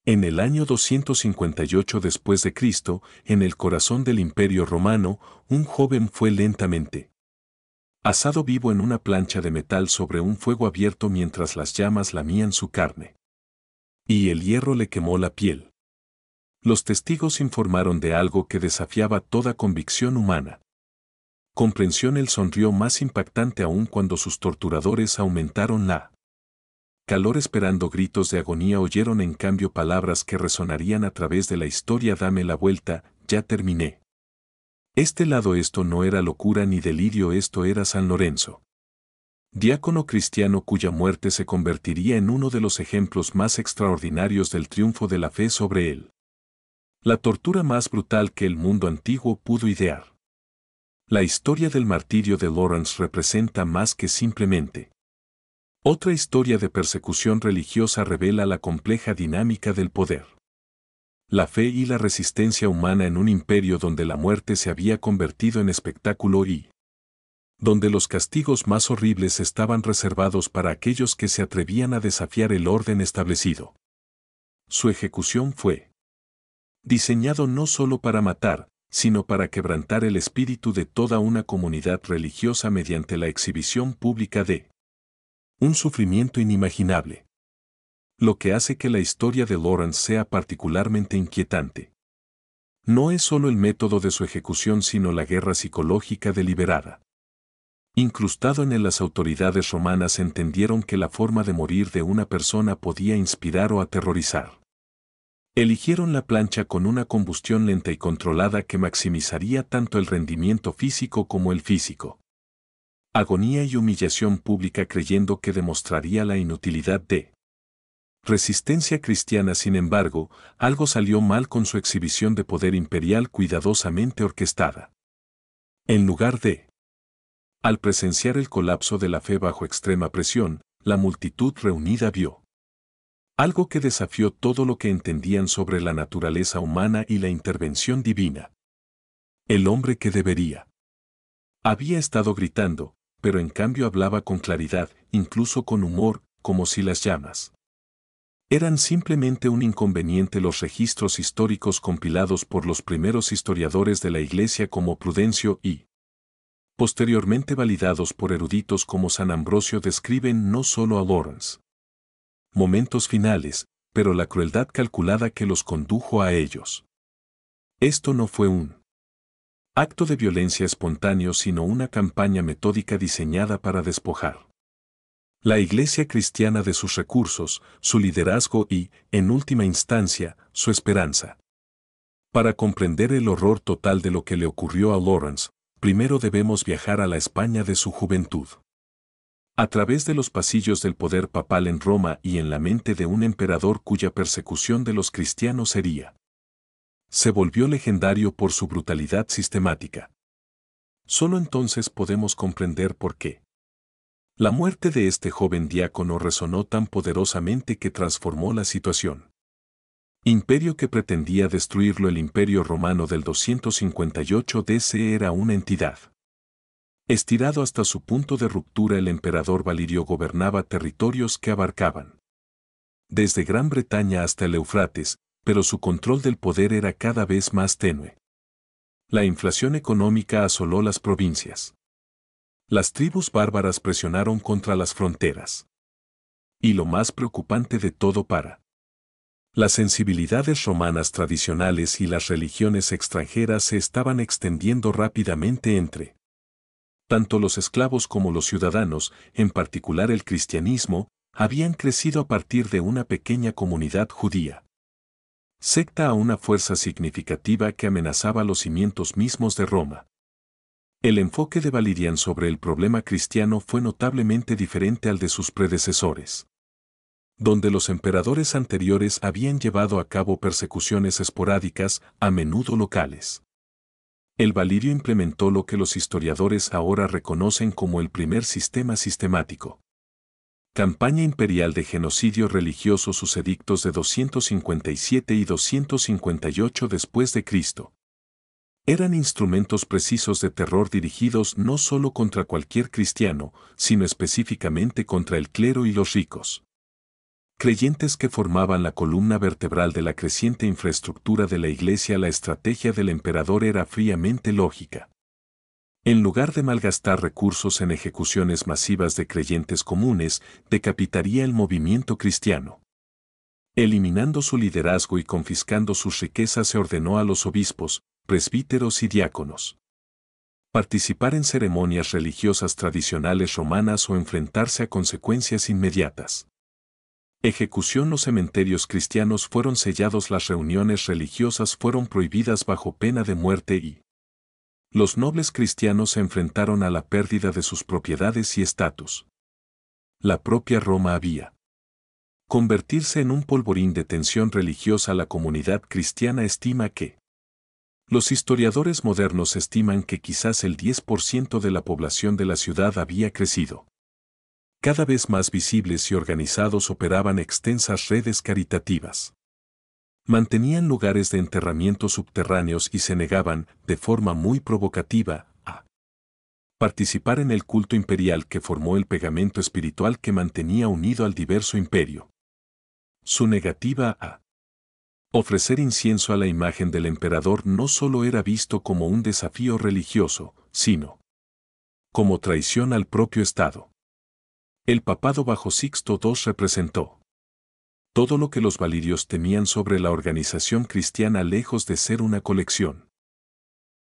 En el año 258 después de Cristo, en el corazón del Imperio Romano, un joven fue lentamente asado vivo en una plancha de metal sobre un fuego abierto mientras las llamas lamían su carne. Y el hierro le quemó la piel. Los testigos informaron de algo que desafiaba toda convicción humana. Comprensión. Él sonrió más impactante aún cuando sus torturadores aumentaron la calor esperando gritos de agonía. Oyeron en cambio palabras que resonarían a través de la historia. Dame la vuelta, ya terminé. Este lado. Esto no era locura ni delirio, esto era San Lorenzo, diácono cristiano cuya muerte se convertiría en uno de los ejemplos más extraordinarios del triunfo de la fe sobre él. La tortura más brutal que el mundo antiguo pudo idear. La historia del martirio de Lawrence representa más que simplemente otra historia de persecución religiosa. Revela la compleja dinámica del poder, la fe y la resistencia humana en un imperio donde la muerte se había convertido en espectáculo y donde los castigos más horribles estaban reservados para aquellos que se atrevían a desafiar el orden establecido. Su ejecución fue diseñado no solo para matar, sino para quebrantar el espíritu de toda una comunidad religiosa mediante la exhibición pública de un sufrimiento inimaginable. Lo que hace que la historia de Lawrence sea particularmente inquietante no es solo el método de su ejecución, sino la guerra psicológica deliberada. Incrustado en él, las autoridades romanas entendieron que la forma de morir de una persona podía inspirar o aterrorizar. Eligieron la plancha con una combustión lenta y controlada que maximizaría tanto el rendimiento físico como el físico. Agonía y humillación pública, creyendo que demostraría la inutilidad de resistencia cristiana. Sin embargo, algo salió mal con su exhibición de poder imperial cuidadosamente orquestada. En lugar de al presenciar el colapso de la fe bajo extrema presión, la multitud reunida vio algo que desafió todo lo que entendían sobre la naturaleza humana y la intervención divina. El hombre que debería había estado gritando, pero en cambio hablaba con claridad, incluso con humor, como si las llamas eran simplemente un inconveniente. Los registros históricos compilados por los primeros historiadores de la Iglesia como Prudencio y posteriormente validados por eruditos como San Ambrosio describen no solo a Lawrence momentos finales, pero la crueldad calculada que los condujo a ellos. Esto no fue un acto de violencia espontáneo, sino una campaña metódica diseñada para despojar la Iglesia cristiana de sus recursos, su liderazgo y, en última instancia, su esperanza. Para comprender el horror total de lo que le ocurrió a Lawrence, primero debemos viajar a la España de su juventud. A través de los pasillos del poder papal en Roma y en la mente de un emperador cuya persecución de los cristianos se volvió legendario por su brutalidad sistemática. Solo entonces podemos comprender por qué la muerte de este joven diácono resonó tan poderosamente que transformó la situación. Imperio que pretendía destruirlo. El Imperio Romano del 258 DC era una entidad estirado hasta su punto de ruptura. El emperador Valirio gobernaba territorios que abarcaban desde Gran Bretaña hasta el Éufrates, pero su control del poder era cada vez más tenue. La inflación económica asoló las provincias. Las tribus bárbaras presionaron contra las fronteras. Y lo más preocupante de todo, para las sensibilidades romanas tradicionales y las religiones extranjeras se estaban extendiendo rápidamente entre tanto los esclavos como los ciudadanos, en particular el cristianismo, habían crecido a partir de una pequeña comunidad judía secta a una fuerza significativa que amenazaba los cimientos mismos de Roma. El enfoque de Valerian sobre el problema cristiano fue notablemente diferente al de sus predecesores, donde los emperadores anteriores habían llevado a cabo persecuciones esporádicas, a menudo locales. El Valirio implementó lo que los historiadores ahora reconocen como el primer sistema sistemático. Campaña imperial de genocidio religioso. Sus edictos de 257 y 258 después de Cristo eran instrumentos precisos de terror dirigidos no solo contra cualquier cristiano, sino específicamente contra el clero y los ricos. Creyentes que formaban la columna vertebral de la creciente infraestructura de la Iglesia. La estrategia del emperador era fríamente lógica. En lugar de malgastar recursos en ejecuciones masivas de creyentes comunes, decapitaría el movimiento cristiano. Eliminando su liderazgo y confiscando sus riquezas, se ordenó a los obispos, presbíteros y diáconos participar en ceremonias religiosas tradicionales romanas o enfrentarse a consecuencias inmediatas. Ejecución. Los cementerios cristianos fueron sellados, las reuniones religiosas fueron prohibidas bajo pena de muerte y los nobles cristianos se enfrentaron a la pérdida de sus propiedades y estatus. La propia Roma había convertirse en un polvorín de tensión religiosa. La comunidad cristiana estima que los historiadores modernos estiman que quizás el 10% de la población de la ciudad había crecido. Cada vez más visibles y organizados, operaban extensas redes caritativas. Mantenían lugares de enterramiento subterráneos y se negaban, de forma muy provocativa, a participar en el culto imperial que formó el pegamento espiritual que mantenía unido al diverso imperio. Su negativa a ofrecer incienso a la imagen del emperador no solo era visto como un desafío religioso, sino como traición al propio Estado. El papado bajo Sixto II representó todo lo que los valirios temían sobre la organización cristiana, lejos de ser una colección.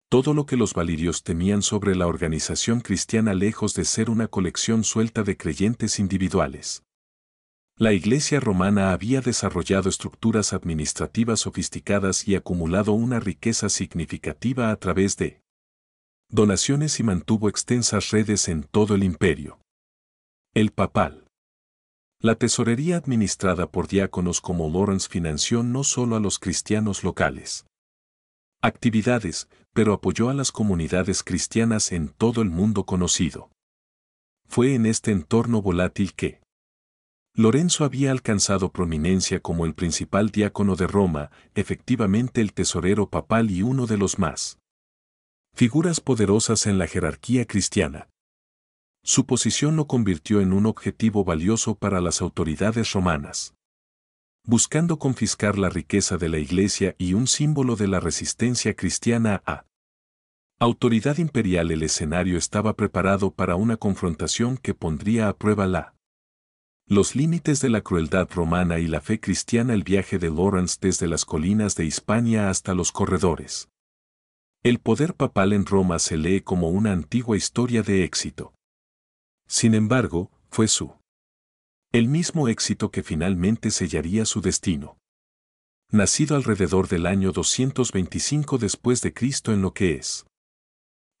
Todo lo que los valirios temían sobre la organización cristiana, lejos de ser una colección suelta de creyentes individuales. La Iglesia romana había desarrollado estructuras administrativas sofisticadas y acumulado una riqueza significativa a través de donaciones y mantuvo extensas redes en todo el imperio. El papal. La tesorería administrada por diáconos como Lawrence financió no solo a los cristianos locales actividades, pero apoyó a las comunidades cristianas en todo el mundo conocido. Fue en este entorno volátil que Lorenzo había alcanzado prominencia como el principal diácono de Roma, efectivamente el tesorero papal y uno de los más figuras poderosas en la jerarquía cristiana. Su posición lo convirtió en un objetivo valioso para las autoridades romanas, buscando confiscar la riqueza de la Iglesia y un símbolo de la resistencia cristiana a autoridad imperial. El escenario estaba preparado para una confrontación que pondría a prueba los límites de la crueldad romana y la fe cristiana. El viaje de Lawrence desde las colinas de Hispania hasta los corredores. El poder papal en Roma se lee como una antigua historia de éxito. Sin embargo, fue el mismo éxito que finalmente sellaría su destino. Nacido alrededor del año 225 después de Cristo en lo que es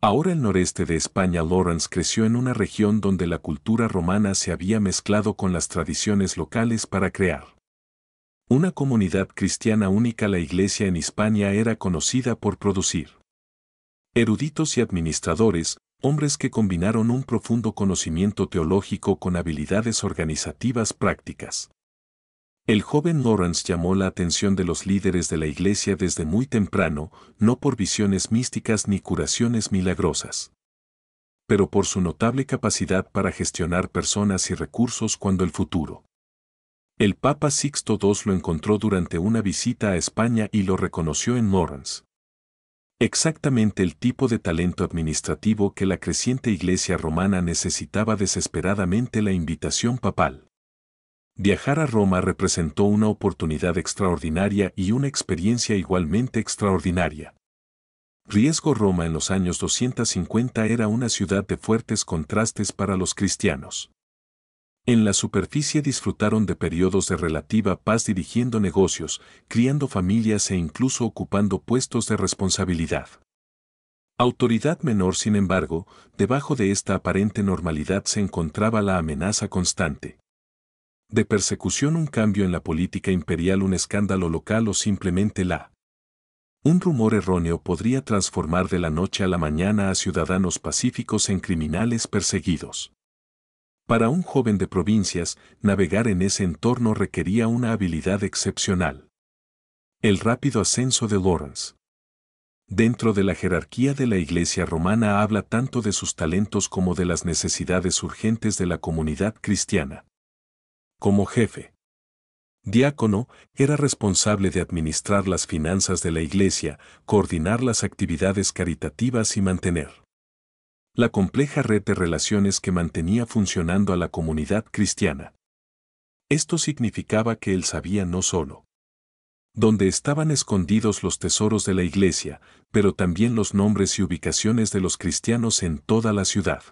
ahora el noreste de España, Lawrence creció en una región donde la cultura romana se había mezclado con las tradiciones locales para crear una comunidad cristiana única. La Iglesia en Hispania era conocida por producir eruditos y administradores, hombres que combinaron un profundo conocimiento teológico con habilidades organizativas prácticas. El joven Lawrence llamó la atención de los líderes de la Iglesia desde muy temprano, no por visiones místicas ni curaciones milagrosas, pero por su notable capacidad para gestionar personas y recursos cuando el futuro. El Papa Sixto II lo encontró durante una visita a España y lo reconoció en Lawrence. Exactamente el tipo de talento administrativo que la creciente Iglesia romana necesitaba desesperadamente. La invitación papal. Viajar a Roma representó una oportunidad extraordinaria y una experiencia igualmente extraordinaria. Riesgo. Roma en los años 250 era una ciudad de fuertes contrastes para los cristianos. En la superficie disfrutaron de periodos de relativa paz dirigiendo negocios, criando familias e incluso ocupando puestos de responsabilidad. Autoridad menor. Sin embargo, debajo de esta aparente normalidad se encontraba la amenaza constante de persecución, un cambio en la política imperial, un escándalo local o simplemente un rumor erróneo podría transformar de la noche a la mañana a ciudadanos pacíficos en criminales perseguidos. Para un joven de provincias, navegar en ese entorno requería una habilidad excepcional. El rápido ascenso de Lawrence dentro de la jerarquía de la Iglesia romana habla tanto de sus talentos como de las necesidades urgentes de la comunidad cristiana. Como jefe Diácono, era responsable de administrar las finanzas de la iglesia, coordinar las actividades caritativas y mantener la compleja red de relaciones que mantenía funcionando a la comunidad cristiana. Esto significaba que él sabía no solo dónde estaban escondidos los tesoros de la iglesia, pero también los nombres y ubicaciones de los cristianos en toda la ciudad.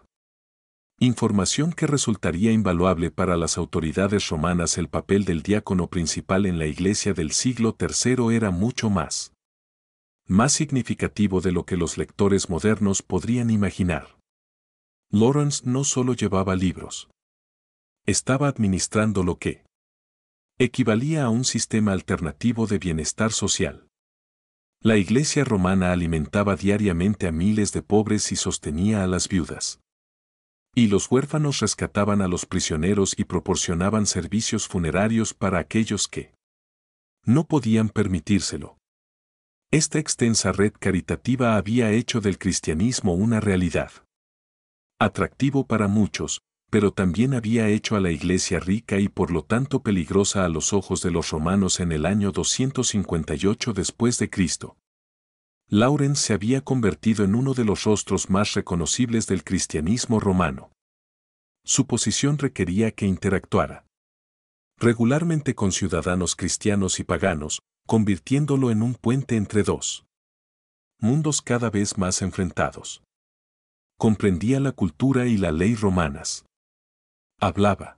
Información que resultaría invaluable para las autoridades romanas. El papel del diácono principal en la iglesia del siglo III era mucho más significativo de lo que los lectores modernos podrían imaginar. Lawrence no solo llevaba libros. Estaba administrando lo que equivalía a un sistema alternativo de bienestar social. La iglesia romana alimentaba diariamente a miles de pobres y sostenía a las viudas. Y los huérfanos rescataban a los prisioneros y proporcionaban servicios funerarios para aquellos que no podían permitírselo. Esta extensa red caritativa había hecho del cristianismo una realidad atractivo para muchos, pero también había hecho a la iglesia rica y por lo tanto peligrosa a los ojos de los romanos. En el año 258 después de Cristo, Lawrence se había convertido en uno de los rostros más reconocibles del cristianismo romano. Su posición requería que interactuara regularmente con ciudadanos cristianos y paganos, convirtiéndolo en un puente entre dos mundos cada vez más enfrentados. Comprendía la cultura y la ley romanas. Hablaba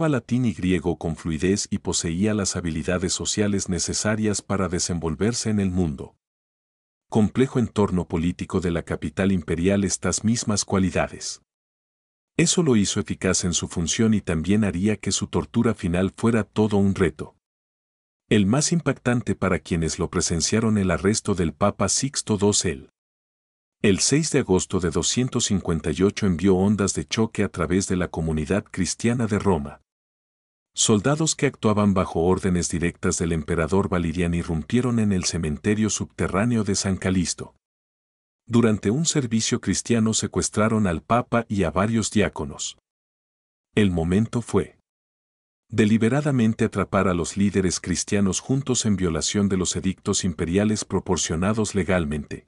latín y griego con fluidez y poseía las habilidades sociales necesarias para desenvolverse en el mundo complejo entorno político de la capital imperial. Estas mismas cualidades eso lo hizo eficaz en su función y también haría que su tortura final fuera todo un reto. El más impactante para quienes lo presenciaron: el arresto del Papa Sixto II. El 6 de agosto de 258 envió ondas de choque a través de la comunidad cristiana de Roma. Soldados que actuaban bajo órdenes directas del emperador Valeriano irrumpieron en el cementerio subterráneo de San Calisto. Durante un servicio cristiano secuestraron al Papa y a varios diáconos. El momento fue deliberadamente atrapar a los líderes cristianos juntos en violación de los edictos imperiales proporcionados legalmente.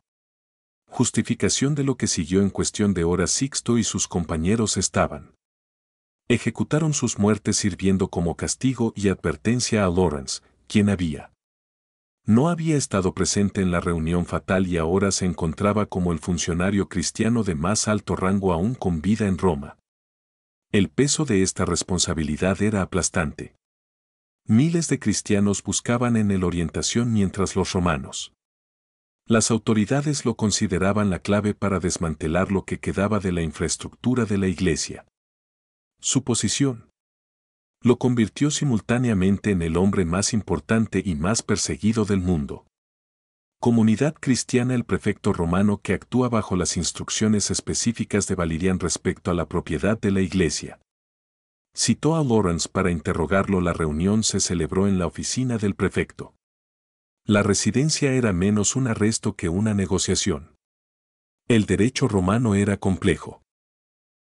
Justificación de lo que siguió: en cuestión de horas Sixto y sus compañeros ejecutaron sus muertes sirviendo como castigo y advertencia a Lawrence, quien no había estado presente en la reunión fatal y ahora se encontraba como el funcionario cristiano de más alto rango aún con vida en Roma. El peso de esta responsabilidad era aplastante. Miles de cristianos buscaban en él orientación mientras los romanos. Las autoridades lo consideraban la clave para desmantelar lo que quedaba de la infraestructura de la iglesia. Su posición lo convirtió simultáneamente en el hombre más importante y más perseguido del mundo. Comunidad cristiana: el prefecto romano que actúa bajo las instrucciones específicas de Valeriano respecto a la propiedad de la iglesia. Citó a Lawrence para interrogarlo. La reunión se celebró en la oficina del prefecto. La residencia era menos un arresto que una negociación. El derecho romano era complejo.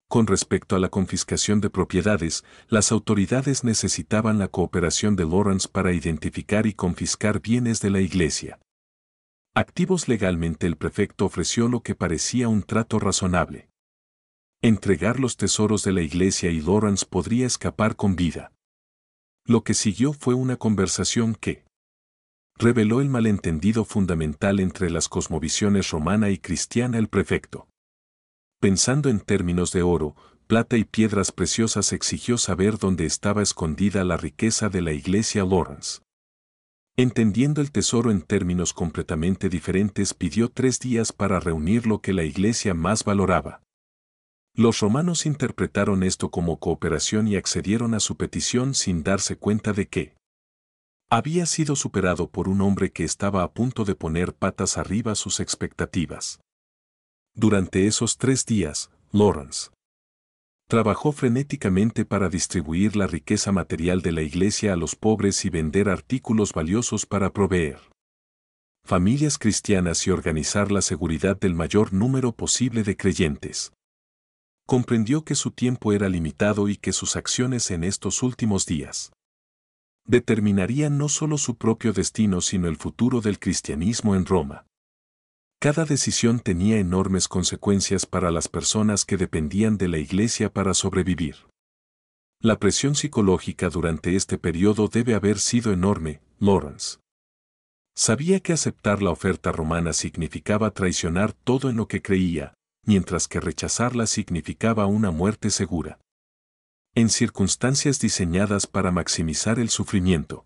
Con respecto a la confiscación de propiedades, las autoridades necesitaban la cooperación de Lawrence para identificar y confiscar bienes de la iglesia. Activos legalmente, el prefecto ofreció lo que parecía un trato razonable: entregar los tesoros de la iglesia y Lawrence podría escapar con vida. Lo que siguió fue una conversación que reveló el malentendido fundamental entre las cosmovisiones romana y cristiana. El prefecto, pensando en términos de oro, plata y piedras preciosas, exigió saber dónde estaba escondida la riqueza de la iglesia. Lawrence, entendiendo el tesoro en términos completamente diferentes, pidió 3 días para reunir lo que la iglesia más valoraba. Los romanos interpretaron esto como cooperación y accedieron a su petición sin darse cuenta de que había sido superado por un hombre que estaba a punto de poner patas arriba sus expectativas. Durante esos 3 días, Lawrence trabajó frenéticamente para distribuir la riqueza material de la iglesia a los pobres y vender artículos valiosos para proveer familias cristianas y organizar la seguridad del mayor número posible de creyentes. Comprendió que su tiempo era limitado y que sus acciones en estos últimos días determinaría no solo su propio destino sino el futuro del cristianismo en Roma. Cada decisión tenía enormes consecuencias para las personas que dependían de la Iglesia para sobrevivir. La presión psicológica durante este periodo debe haber sido enorme. Lawrence sabía que aceptar la oferta romana significaba traicionar todo en lo que creía, mientras que rechazarla significaba una muerte segura. En circunstancias diseñadas para maximizar el sufrimiento.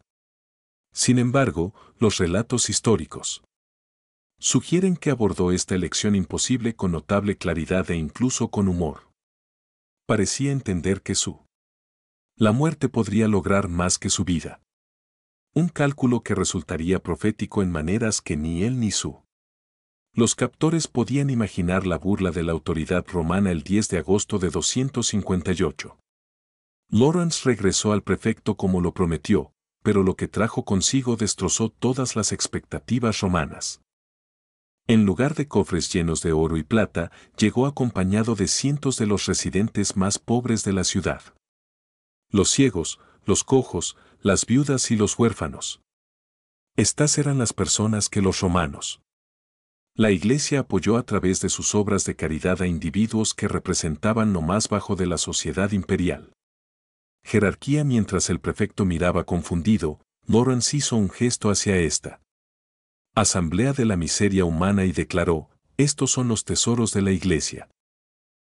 Sin embargo, los relatos históricos sugieren que abordó esta elección imposible con notable claridad e incluso con humor. Parecía entender que la muerte podría lograr más que su vida. Un cálculo que resultaría profético en maneras que ni él ni los captores podían imaginar la burla de la autoridad romana el 10 de agosto de 258. Lawrence regresó al prefecto como lo prometió, pero lo que trajo consigo destrozó todas las expectativas romanas. En lugar de cofres llenos de oro y plata, llegó acompañado de cientos de los residentes más pobres de la ciudad. Los ciegos, los cojos, las viudas y los huérfanos. Estas eran las personas que los romanos. La Iglesia apoyó a través de sus obras de caridad a individuos que representaban lo más bajo de la sociedad imperial. Jerarquía. Mientras el prefecto miraba confundido, Lawrence hizo un gesto hacia esta asamblea de la miseria humana y declaró: estos son los tesoros de la Iglesia.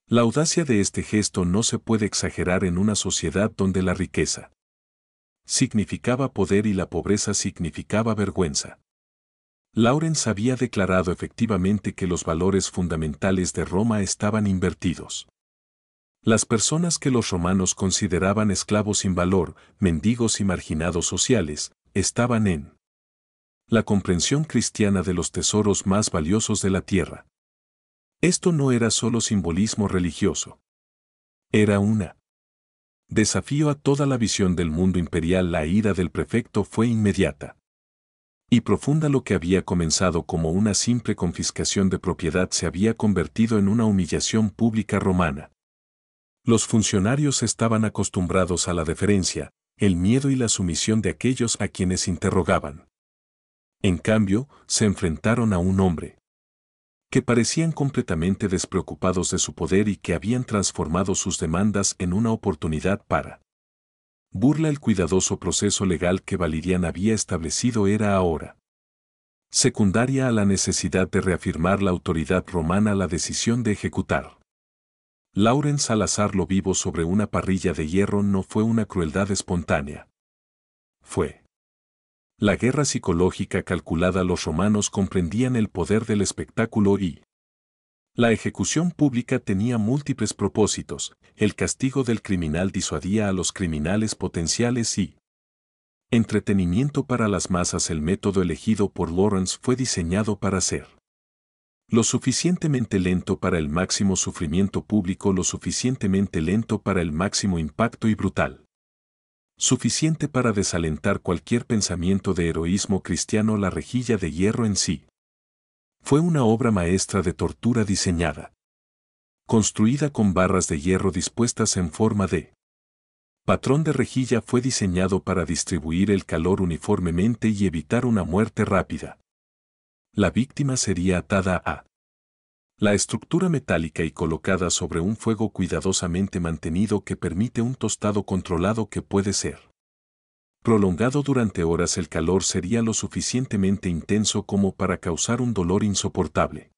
La audacia de este gesto no se puede exagerar en una sociedad donde la riqueza significaba poder y la pobreza significaba vergüenza. Lawrence había declarado efectivamente que los valores fundamentales de Roma estaban invertidos. Las personas que los romanos consideraban esclavos sin valor, mendigos y marginados sociales, estaban en la comprensión cristiana de los tesoros más valiosos de la tierra. Esto no era solo simbolismo religioso. Era una desafío a toda la visión del mundo imperial. La ira del prefecto fue inmediata y profunda. Lo que había comenzado como una simple confiscación de propiedad se había convertido en una humillación pública romana. Los funcionarios estaban acostumbrados a la deferencia, el miedo y la sumisión de aquellos a quienes interrogaban. En cambio, se enfrentaron a un hombre que parecían completamente despreocupados de su poder y que habían transformado sus demandas en una oportunidad para burla. El cuidadoso proceso legal que Valerian había establecido era ahora secundaria a la necesidad de reafirmar la autoridad romana. La decisión de ejecutar Lawrence al azarlo vivo sobre una parrilla de hierro no fue una crueldad espontánea. Fue la guerra psicológica calculada. Los romanos comprendían el poder del espectáculo y la ejecución pública tenía múltiples propósitos. El castigo del criminal disuadía a los criminales potenciales y entretenimiento para las masas. El método elegido por Lawrence fue diseñado para ser lo suficientemente lento para el máximo sufrimiento público, lo suficientemente lento para el máximo impacto y brutal. Suficiente para desalentar cualquier pensamiento de heroísmo cristiano. La rejilla de hierro en sí fue una obra maestra de tortura diseñada, construida con barras de hierro dispuestas en forma de patrón de rejilla. Fue diseñado para distribuir el calor uniformemente y evitar una muerte rápida. La víctima sería atada a la estructura metálica y colocada sobre un fuego cuidadosamente mantenido que permite un tostado controlado que puede ser prolongado durante horas. El calor sería lo suficientemente intenso como para causar un dolor insoportable.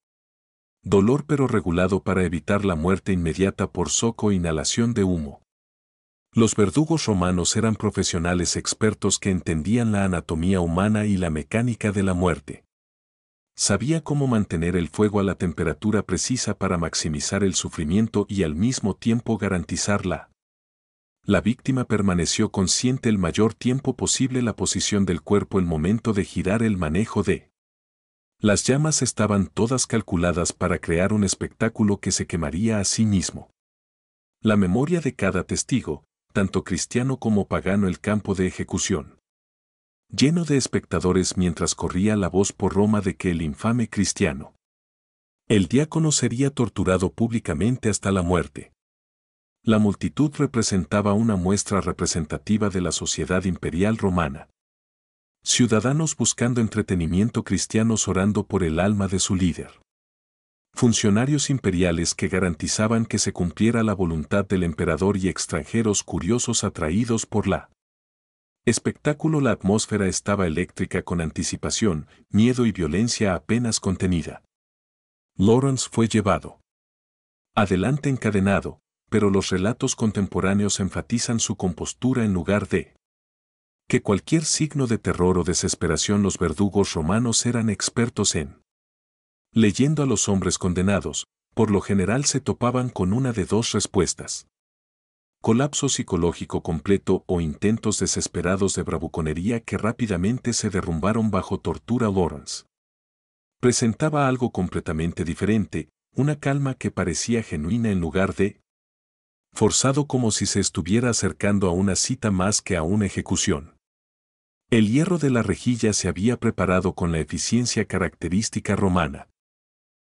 Dolor pero regulado para evitar la muerte inmediata por shock o inhalación de humo. Los verdugos romanos eran profesionales expertos que entendían la anatomía humana y la mecánica de la muerte. Sabía cómo mantener el fuego a la temperatura precisa para maximizar el sufrimiento y al mismo tiempo garantizarla. La víctima permaneció consciente el mayor tiempo posible. La posición del cuerpo, el momento de girar, el manejo de las llamas estaban todas calculadas para crear un espectáculo que se quemaría a sí mismo. La memoria de cada testigo, tanto cristiano como pagano. El campo de ejecución lleno de espectadores mientras corría la voz por Roma de que el infame cristiano, el diácono, sería torturado públicamente hasta la muerte. La multitud representaba una muestra representativa de la sociedad imperial romana. Ciudadanos buscando entretenimiento, cristianos orando por el alma de su líder. Funcionarios imperiales que garantizaban que se cumpliera la voluntad del emperador y extranjeros curiosos atraídos por la espectáculo. La atmósfera estaba eléctrica con anticipación, miedo y violencia apenas contenida. Lawrence fue llevado adelante encadenado, pero los relatos contemporáneos enfatizan su compostura en lugar de que cualquier signo de terror o desesperación. Los verdugos romanos eran expertos en leyendo a los hombres condenados, por lo general se topaban con una de dos respuestas: colapso psicológico completo o intentos desesperados de bravuconería que rápidamente se derrumbaron bajo tortura. Lawrence presentaba algo completamente diferente, una calma que parecía genuina en lugar de forzado, como si se estuviera acercando a una cita más que a una ejecución. El hierro de la rejilla se había preparado con la eficiencia característica romana.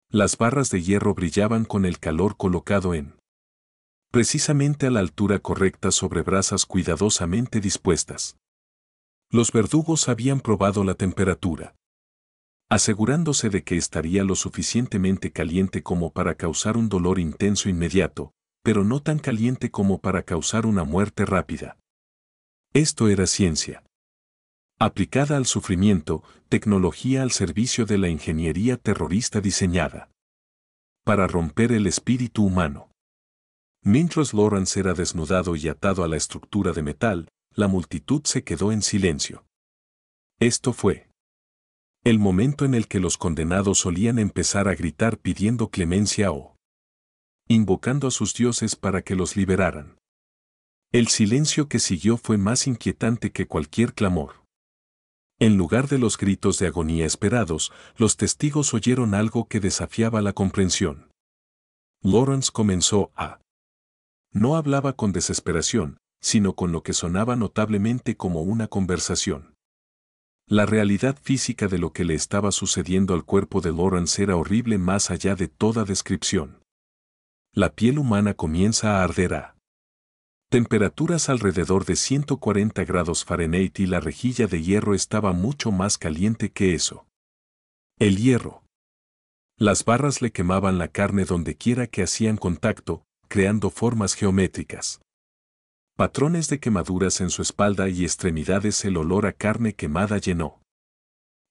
Las barras de hierro brillaban con el calor colocado precisamente a la altura correcta sobre brasas cuidadosamente dispuestas. Los verdugos habían probado la temperatura, asegurándose de que estaría lo suficientemente caliente como para causar un dolor intenso inmediato, pero no tan caliente como para causar una muerte rápida. Esto era ciencia aplicada al sufrimiento, tecnología al servicio de la ingeniería terrorista diseñada para romper el espíritu humano. Mientras Lawrence era desnudado y atado a la estructura de metal, la multitud se quedó en silencio. Esto fue el momento en el que los condenados solían empezar a gritar pidiendo clemencia o invocando a sus dioses para que los liberaran. El silencio que siguió fue más inquietante que cualquier clamor. En lugar de los gritos de agonía esperados, los testigos oyeron algo que desafiaba la comprensión. Lawrence comenzó a no hablaba con desesperación, sino con lo que sonaba notablemente como una conversación. La realidad física de lo que le estaba sucediendo al cuerpo de Lawrence era horrible más allá de toda descripción. La piel humana comienza a arder a temperaturas alrededor de 140 grados Fahrenheit y la rejilla de hierro estaba mucho más caliente que eso. El hierro. Las barras le quemaban la carne donde quiera que hacían contacto, creando formas geométricas. Patrones de quemaduras en su espalda y extremidades. El olor a carne quemada llenó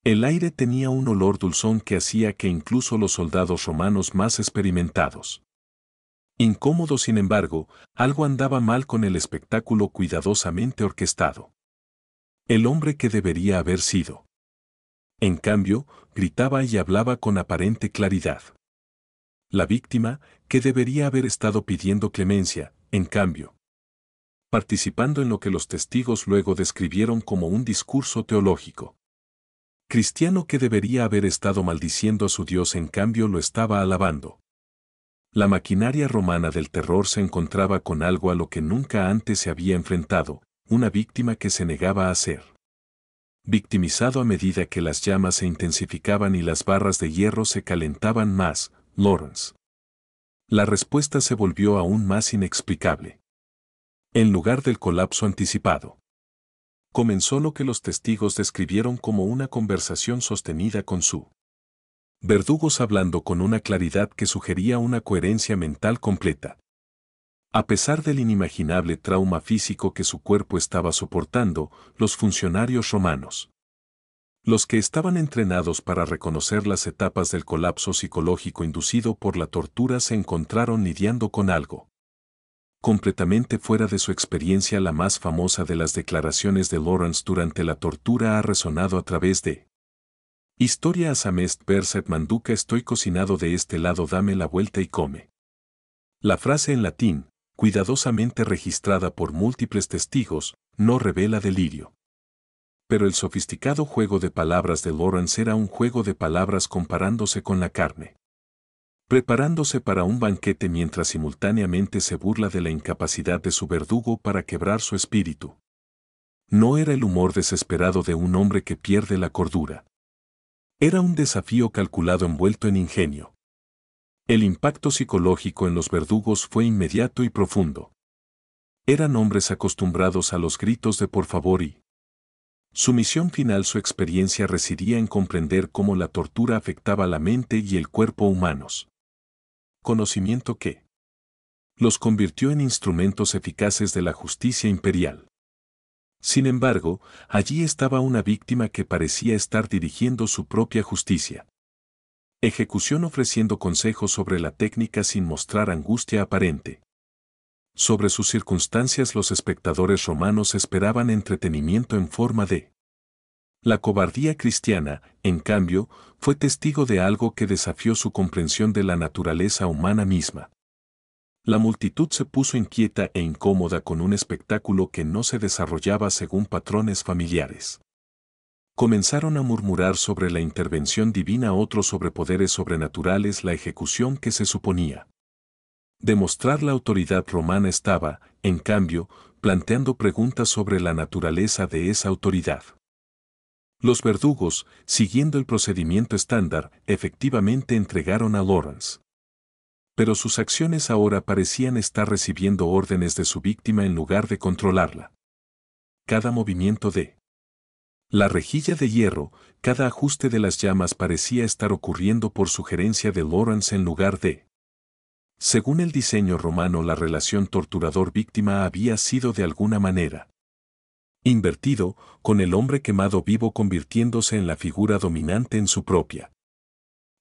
el aire. Tenía un olor dulzón que hacía que incluso los soldados romanos más experimentados incómodo. Sin embargo, algo andaba mal con el espectáculo cuidadosamente orquestado. El hombre que debería haber sido, en cambio, gritaba y hablaba con aparente claridad. La víctima, que debería haber estado pidiendo clemencia, en cambio, participando en lo que los testigos luego describieron como un discurso teológico. Cristiano, que debería haber estado maldiciendo a su Dios, en cambio lo estaba alabando. La maquinaria romana del terror se encontraba con algo a lo que nunca antes se había enfrentado, una víctima que se negaba a ser victimizado a medida que las llamas se intensificaban y las barras de hierro se calentaban más. Lawrence. La respuesta se volvió aún más inexplicable. En lugar del colapso anticipado, comenzó lo que los testigos describieron como una conversación sostenida con su verdugos, hablando con una claridad que sugería una coherencia mental completa. A pesar del inimaginable trauma físico que su cuerpo estaba soportando, los funcionarios romanos, los que estaban entrenados para reconocer las etapas del colapso psicológico inducido por la tortura, se encontraron lidiando con algo completamente fuera de su experiencia. La más famosa de las declaraciones de Lawrence durante la tortura ha resonado a través de Historia asamest verset manduca, estoy cocinado de este lado, dame la vuelta y come. La frase en latín, cuidadosamente registrada por múltiples testigos, no revela delirio. Pero el sofisticado juego de palabras de Lawrence era un juego de palabras comparándose con la carne, preparándose para un banquete mientras simultáneamente se burla de la incapacidad de su verdugo para quebrar su espíritu. No era el humor desesperado de un hombre que pierde la cordura. Era un desafío calculado envuelto en ingenio. El impacto psicológico en los verdugos fue inmediato y profundo. Eran hombres acostumbrados a los gritos de por favor y su misión final, su experiencia residía en comprender cómo la tortura afectaba la mente y el cuerpo humanos. Conocimiento que los convirtió en instrumentos eficaces de la justicia imperial. Sin embargo, allí estaba una víctima que parecía estar dirigiendo su propia justicia. Ejecución ofreciendo consejos sobre la técnica sin mostrar angustia aparente. Sobre sus circunstancias los espectadores romanos esperaban entretenimiento en forma de. La cobardía cristiana, en cambio, fue testigo de algo que desafió su comprensión de la naturaleza humana misma. La multitud se puso inquieta e incómoda con un espectáculo que no se desarrollaba según patrones familiares. Comenzaron a murmurar sobre la intervención divina, otros sobre poderes sobrenaturales, la ejecución que se suponía demostrar la autoridad romana estaba, en cambio, planteando preguntas sobre la naturaleza de esa autoridad. Los verdugos, siguiendo el procedimiento estándar, efectivamente entregaron a Lawrence. Pero sus acciones ahora parecían estar recibiendo órdenes de su víctima en lugar de controlarla. Cada movimiento de la rejilla de hierro, cada ajuste de las llamas parecía estar ocurriendo por sugerencia de Lawrence en lugar de. Según el diseño romano, la relación torturador-víctima había sido de alguna manera invertido, con el hombre quemado vivo convirtiéndose en la figura dominante en su propia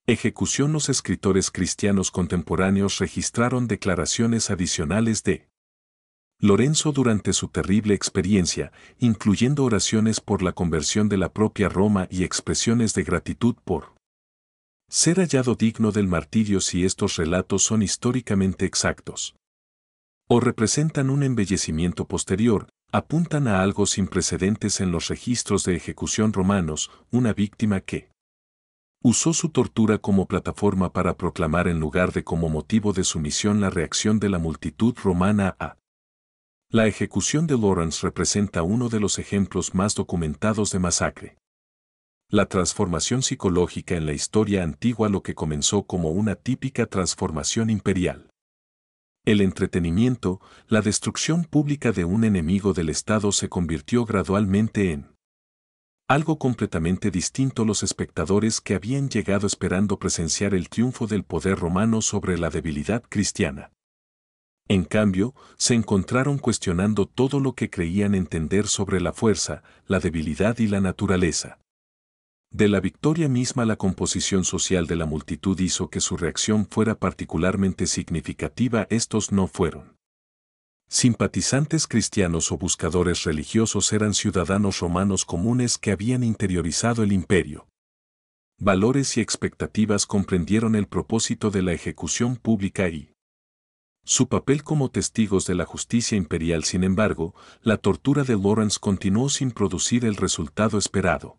ejecución. Los escritores cristianos contemporáneos registraron declaraciones adicionales de Lorenzo durante su terrible experiencia, incluyendo oraciones por la conversión de la propia Roma y expresiones de gratitud por ser hallado digno del martirio. Si estos relatos son históricamente exactos o representan un embellecimiento posterior, apuntan a algo sin precedentes en los registros de ejecución romanos, una víctima que usó su tortura como plataforma para proclamar en lugar de como motivo de sumisión la reacción de la multitud romana a la ejecución de Lawrence. Representa uno de los ejemplos más documentados de masacre. La transformación psicológica en la historia antigua, lo que comenzó como una típica transformación imperial. El entretenimiento, la destrucción pública de un enemigo del Estado se convirtió gradualmente en algo completamente distinto. Los espectadores que habían llegado esperando presenciar el triunfo del poder romano sobre la debilidad cristiana. En cambio, se encontraron cuestionando todo lo que creían entender sobre la fuerza, la debilidad y la naturaleza de la victoria misma. La composición social de la multitud hizo que su reacción fuera particularmente significativa. Estos no fueron simpatizantes cristianos o buscadores religiosos, eran ciudadanos romanos comunes que habían interiorizado el imperio. Valores y expectativas comprendieron el propósito de la ejecución pública y su papel como testigos de la justicia imperial. Sin embargo, la tortura de Lawrence continuó sin producir el resultado esperado.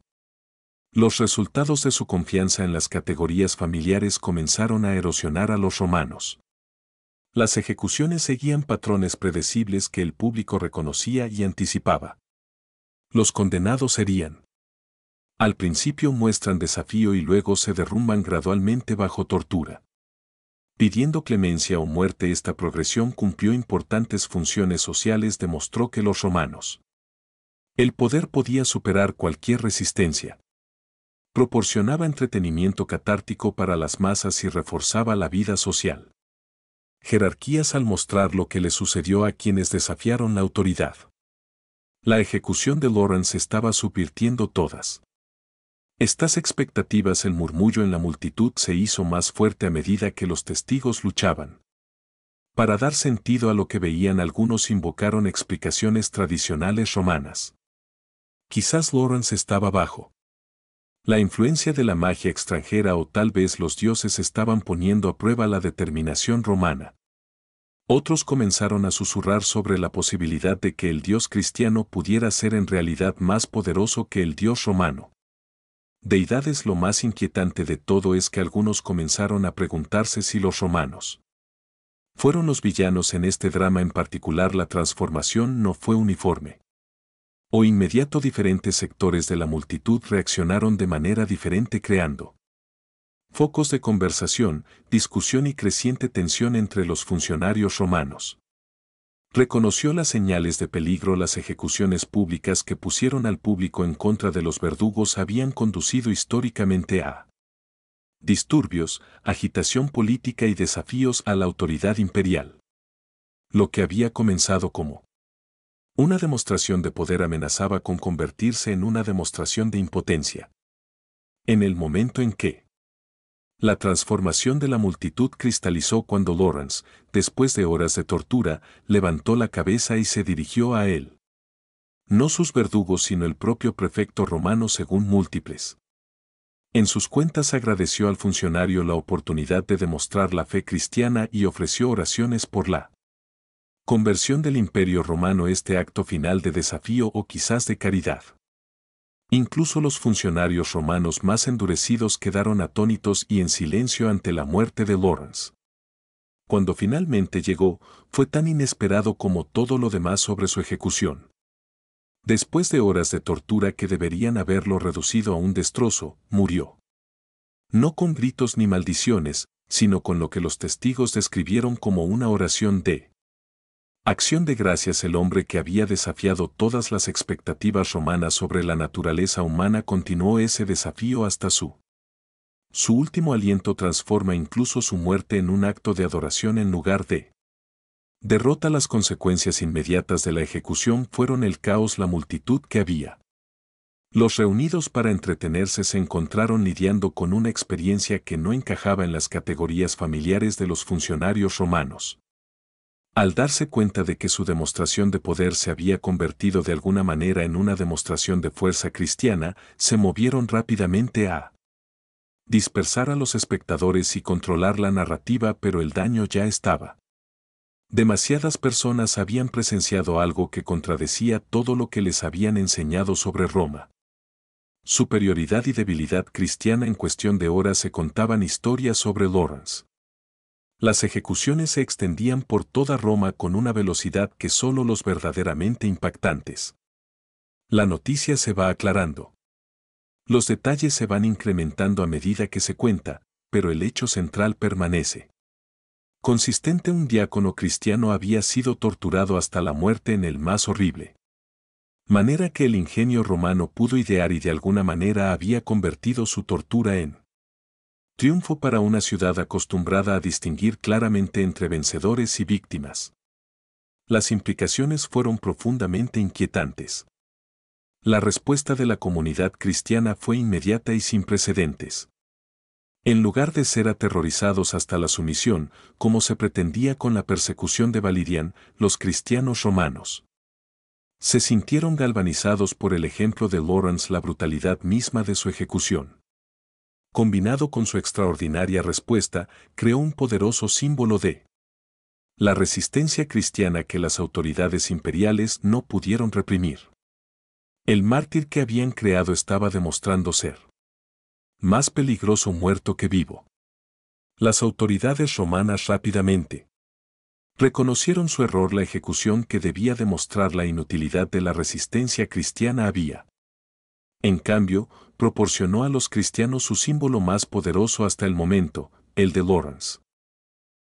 Los resultados de su confianza en las categorías familiares comenzaron a erosionar a los romanos. Las ejecuciones seguían patrones predecibles que el público reconocía y anticipaba. Los condenados serían. Al principio muestran desafío y luego se derrumban gradualmente bajo tortura, pidiendo clemencia o muerte. Esta progresión cumplió importantes funciones sociales. Demostró que los romanos, el poder podía superar cualquier resistencia. Proporcionaba entretenimiento catártico para las masas y reforzaba la vida social. Jerarquías al mostrar lo que le sucedió a quienes desafiaron la autoridad. La ejecución de Lawrence estaba subvirtiendo todas estas expectativas. El murmullo en la multitud se hizo más fuerte a medida que los testigos luchaban para dar sentido a lo que veían. Algunos invocaron explicaciones tradicionales romanas. Quizás Lawrence estaba bajo la influencia de la magia extranjera, o tal vez los dioses estaban poniendo a prueba la determinación romana. Otros comenzaron a susurrar sobre la posibilidad de que el dios cristiano pudiera ser en realidad más poderoso que el dios romano. Deidades. Lo más inquietante de todo es que algunos comenzaron a preguntarse si los romanos fueron los villanos en este drama en particular. La transformación no fue uniforme o inmediato. Diferentes sectores de la multitud reaccionaron de manera diferente, creando focos de conversación, discusión y creciente tensión entre los funcionarios romanos. Reconoció las señales de peligro. Las ejecuciones públicas que pusieron al público en contra de los verdugos habían conducido históricamente a disturbios, agitación política y desafíos a la autoridad imperial. Lo que había comenzado como una demostración de poder amenazaba con convertirse en una demostración de impotencia. En el momento en que la transformación de la multitud cristalizó cuando Lawrence, después de horas de tortura, levantó la cabeza y se dirigió a él. No sus verdugos sino el propio prefecto romano según múltiples. En sus cuentas agradeció al funcionario la oportunidad de demostrar la fe cristiana y ofreció oraciones por la conversión del Imperio Romano. Este acto final de desafío o quizás de caridad. Incluso los funcionarios romanos más endurecidos quedaron atónitos y en silencio ante la muerte de Lawrence. Cuando finalmente llegó, fue tan inesperado como todo lo demás sobre su ejecución. Después de horas de tortura que deberían haberlo reducido a un destrozo, murió. No con gritos ni maldiciones, sino con lo que los testigos describieron como una oración de acción de gracias. El hombre que había desafiado todas las expectativas romanas sobre la naturaleza humana continuó ese desafío hasta su último aliento. Transforma incluso su muerte en un acto de adoración en lugar de derrota. Las consecuencias inmediatas de la ejecución fueron el caos. La multitud que había los reunidos para entretenerse se encontraron lidiando con una experiencia que no encajaba en las categorías familiares de los funcionarios romanos. Al darse cuenta de que su demostración de poder se había convertido de alguna manera en una demostración de fuerza cristiana, se movieron rápidamente a dispersar a los espectadores y controlar la narrativa, pero el daño ya estaba. Demasiadas personas habían presenciado algo que contradecía todo lo que les habían enseñado sobre Roma. Superioridad y debilidad cristiana. En cuestión de horas se contaban historias sobre Lawrence. Las ejecuciones se extendían por toda Roma con una velocidad que solo los verdaderamente impactantes. La noticia se va aclarando. Los detalles se van incrementando a medida que se cuenta, pero el hecho central permanece consistente. Un diácono cristiano había sido torturado hasta la muerte en el más horrible manera que el ingenio romano pudo idear y de alguna manera había convertido su tortura en triunfo para una ciudad acostumbrada a distinguir claramente entre vencedores y víctimas. Las implicaciones fueron profundamente inquietantes. La respuesta de la comunidad cristiana fue inmediata y sin precedentes. En lugar de ser aterrorizados hasta la sumisión, como se pretendía con la persecución de Valerian, los cristianos romanos se sintieron galvanizados por el ejemplo de Lawrence. La brutalidad misma de su ejecución, combinado con su extraordinaria respuesta, creó un poderoso símbolo de la resistencia cristiana que las autoridades imperiales no pudieron reprimir. El mártir que habían creado estaba demostrando ser más peligroso muerto que vivo. Las autoridades romanas rápidamente reconocieron su error. La ejecución que debía demostrar la inutilidad de la resistencia cristiana había, en cambio, proporcionó a los cristianos su símbolo más poderoso hasta el momento, el de Lawrence.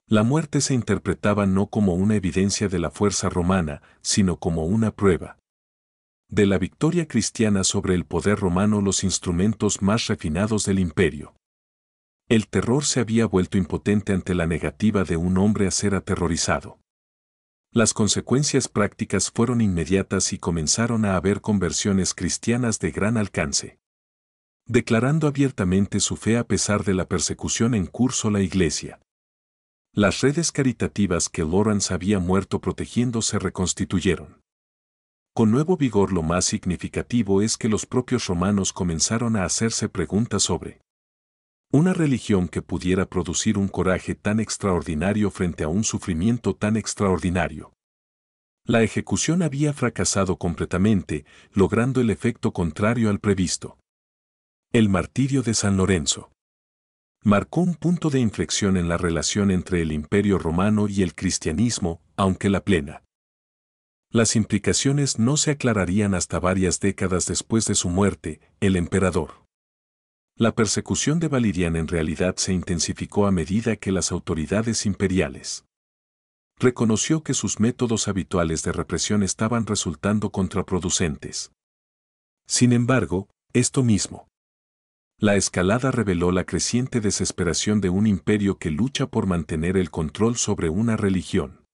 La muerte se interpretaba no como una evidencia de la fuerza romana, sino como una prueba de la victoria cristiana sobre el poder romano, los instrumentos más refinados del imperio. El terror se había vuelto impotente ante la negativa de un hombre a ser aterrorizado. Las consecuencias prácticas fueron inmediatas y comenzaron a haber conversiones cristianas de gran alcance. Declarando abiertamente su fe a pesar de la persecución en curso la Iglesia. Las redes caritativas que Lawrence había muerto protegiendo se reconstituyeron con nuevo vigor. Lo más significativo es que los propios romanos comenzaron a hacerse preguntas sobre una religión que pudiera producir un coraje tan extraordinario frente a un sufrimiento tan extraordinario. La ejecución había fracasado completamente, logrando el efecto contrario al previsto. El martirio de San Lorenzo marcó un punto de inflexión en la relación entre el Imperio Romano y el cristianismo, aunque las implicaciones no se aclararían hasta varias décadas después de su muerte. El emperador. La persecución de Valerian en realidad se intensificó a medida que las autoridades imperiales Reconoció que sus métodos habituales de represión estaban resultando contraproducentes. Sin embargo, esto mismo. La escalada reveló la creciente desesperación de un imperio que lucha por mantener el control sobre una religión.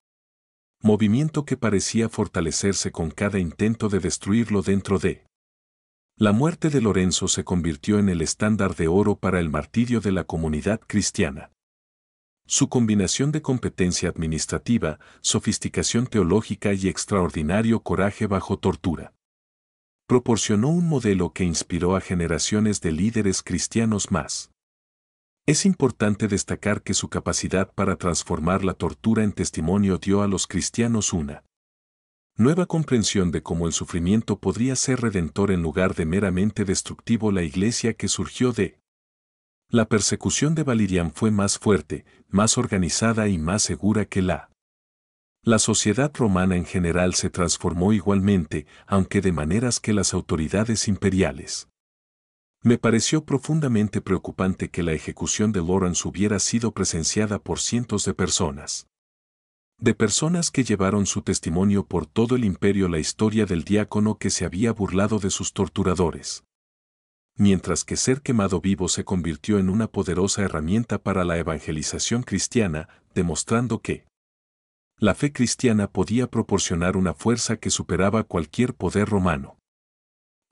Movimiento que parecía fortalecerse con cada intento de destruirlo dentro de. La muerte de Lorenzo se convirtió en el estándar de oro para el martirio de la comunidad cristiana. Su combinación de competencia administrativa, sofisticación teológica y extraordinario coraje bajo tortura proporcionó un modelo que inspiró a generaciones de líderes cristianos más. Es importante destacar que su capacidad para transformar la tortura en testimonio dio a los cristianos una nueva comprensión de cómo el sufrimiento podría ser redentor en lugar de meramente destructivo. La iglesia que surgió de la persecución de Valerian fue más fuerte, más organizada y más segura que la sociedad romana en general se transformó igualmente, aunque de maneras que las autoridades imperiales. Me pareció profundamente preocupante que la ejecución de Lawrence hubiera sido presenciada por cientos de personas. De personas que llevaron su testimonio por todo el imperio, la historia del diácono que se había burlado de sus torturadores. Mientras que ser quemado vivo se convirtió en una poderosa herramienta para la evangelización cristiana, demostrando que la fe cristiana podía proporcionar una fuerza que superaba cualquier poder romano.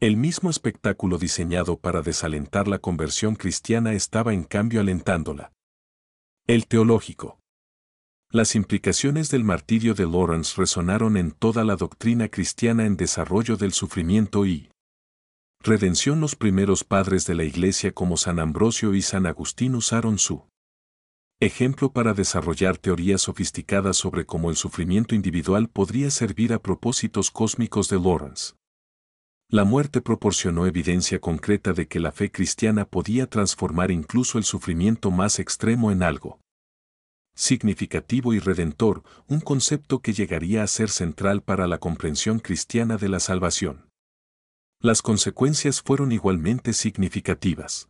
El mismo espectáculo diseñado para desalentar la conversión cristiana estaba en cambio alentándola. El teológico. Las implicaciones del martirio de Lawrence resonaron en toda la doctrina cristiana en desarrollo del sufrimiento y redención. Los primeros padres de la Iglesia como San Ambrosio y San Agustín usaron su ejemplo para desarrollar teorías sofisticadas sobre cómo el sufrimiento individual podría servir a propósitos cósmicos de Lawrence. La muerte proporcionó evidencia concreta de que la fe cristiana podía transformar incluso el sufrimiento más extremo en algo significativo y redentor, un concepto que llegaría a ser central para la comprensión cristiana de la salvación. Las consecuencias fueron igualmente significativas.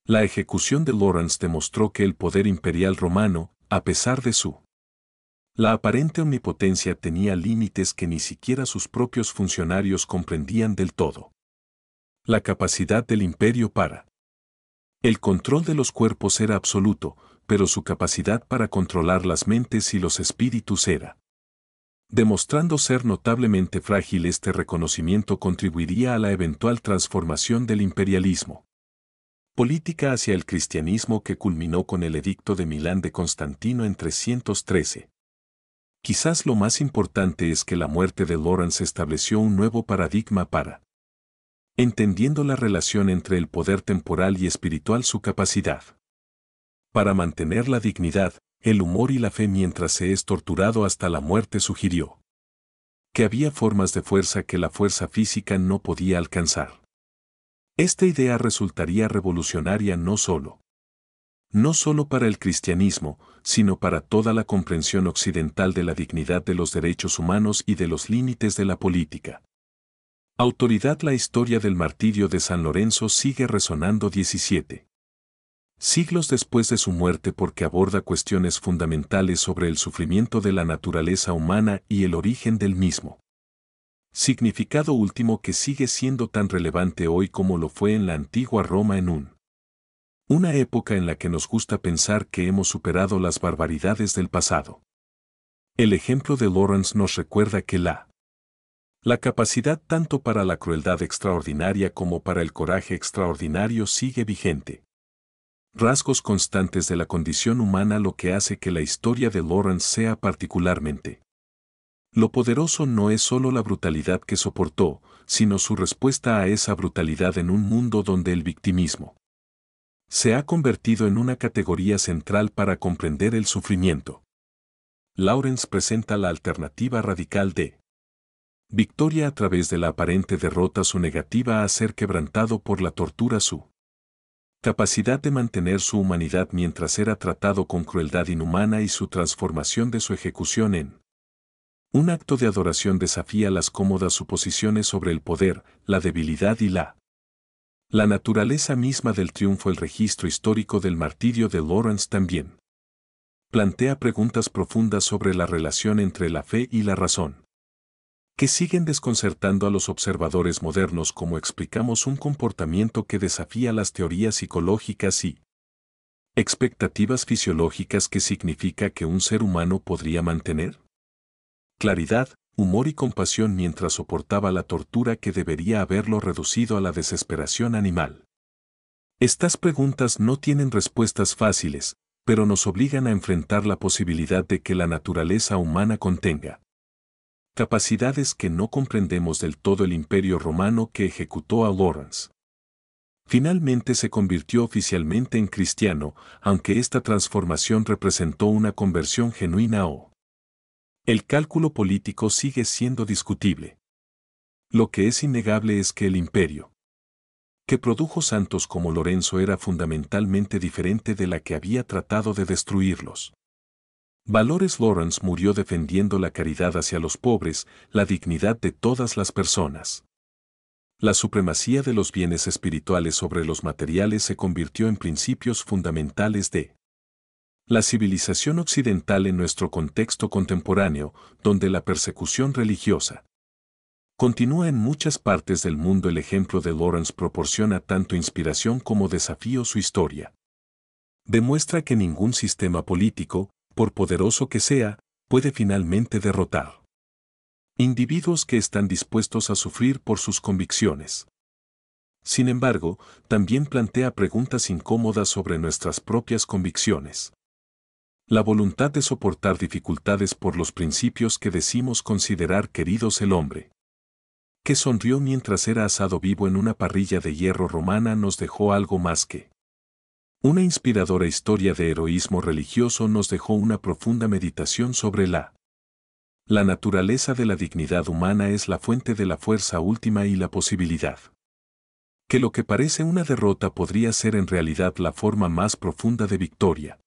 La ejecución de Lawrence demostró que el poder imperial romano, a pesar de la aparente omnipotencia, tenía límites que ni siquiera sus propios funcionarios comprendían del todo. La capacidad del imperio para el control de los cuerpos era absoluto, pero su capacidad para controlar las mentes y los espíritus era. Demostrando ser notablemente frágil, este reconocimiento contribuiría a la eventual transformación del imperialismo política hacia el cristianismo que culminó con el Edicto de Milán de Constantino en 313. Quizás lo más importante es que la muerte de Lawrence estableció un nuevo paradigma para entendiendo la relación entre el poder temporal y espiritual, su capacidad para mantener la dignidad, el humor y la fe mientras se es torturado hasta la muerte sugirió que había formas de fuerza que la fuerza física no podía alcanzar. Esta idea resultaría revolucionaria no solo para el cristianismo, sino para toda la comprensión occidental de la dignidad de los derechos humanos y de los límites de la política. Autoridad. La historia del martirio de San Lorenzo sigue resonando 17 siglos después de su muerte porque aborda cuestiones fundamentales sobre el sufrimiento de la naturaleza humana y el origen del mismo. Significado último que sigue siendo tan relevante hoy como lo fue en la antigua Roma en una época en la que nos gusta pensar que hemos superado las barbaridades del pasado. El ejemplo de Lawrence nos recuerda que la capacidad tanto para la crueldad extraordinaria como para el coraje extraordinario sigue vigente. Rasgos constantes de la condición humana, lo que hace que la historia de Lawrence sea particularmente. Lo poderoso no es solo la brutalidad que soportó, sino su respuesta a esa brutalidad en un mundo donde el victimismo se ha convertido en una categoría central para comprender el sufrimiento. Lawrence presenta la alternativa radical de victoria a través de la aparente derrota, su negativa a ser quebrantado por la tortura, su capacidad de mantener su humanidad mientras era tratado con crueldad inhumana y su transformación de su ejecución en un acto de adoración desafía las cómodas suposiciones sobre el poder, la debilidad y la naturaleza misma del triunfo. El registro histórico del martirio de Lawrence también Plantea preguntas profundas sobre la relación entre la fe y la razón, que siguen desconcertando a los observadores modernos como explicamos un comportamiento que desafía las teorías psicológicas y expectativas fisiológicas que significa que un ser humano podría mantener claridad, humor y compasión mientras soportaba la tortura que debería haberlo reducido a la desesperación animal. Estas preguntas no tienen respuestas fáciles, pero nos obligan a enfrentar la posibilidad de que la naturaleza humana contenga capacidades que no comprendemos del todo. El Imperio Romano que ejecutó a Lawrence finalmente se convirtió oficialmente en cristiano, aunque esta transformación representó una conversión genuina o el cálculo político sigue siendo discutible. Lo que es innegable es que el imperio que produjo santos como Lorenzo era fundamentalmente diferente de la que había tratado de destruirlos. Valores Lawrence murió defendiendo la caridad hacia los pobres, la dignidad de todas las personas. La supremacía de los bienes espirituales sobre los materiales se convirtió en principios fundamentales de la civilización occidental en nuestro contexto contemporáneo, donde la persecución religiosa continúa en muchas partes del mundo. El ejemplo de Lawrence proporciona tanto inspiración como desafío. Su historia demuestra que ningún sistema político, por poderoso que sea, puede finalmente derrotar individuos que están dispuestos a sufrir por sus convicciones. Sin embargo, también plantea preguntas incómodas sobre nuestras propias convicciones. La voluntad de soportar dificultades por los principios que decimos considerar queridos. El hombre que sonrió mientras era asado vivo en una parrilla de hierro romana nos dejó algo más que una inspiradora historia de heroísmo religioso. Nos dejó una profunda meditación sobre la naturaleza de la dignidad humana es la fuente de la fuerza última y la posibilidad que lo que parece una derrota podría ser en realidad la forma más profunda de victoria.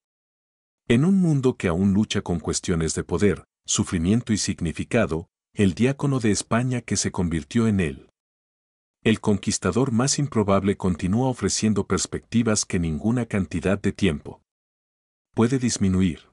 En un mundo que aún lucha con cuestiones de poder, sufrimiento y significado, el diácono de España que se convirtió en el conquistador más improbable continúa ofreciendo perspectivas que ninguna cantidad de tiempo puede disminuir.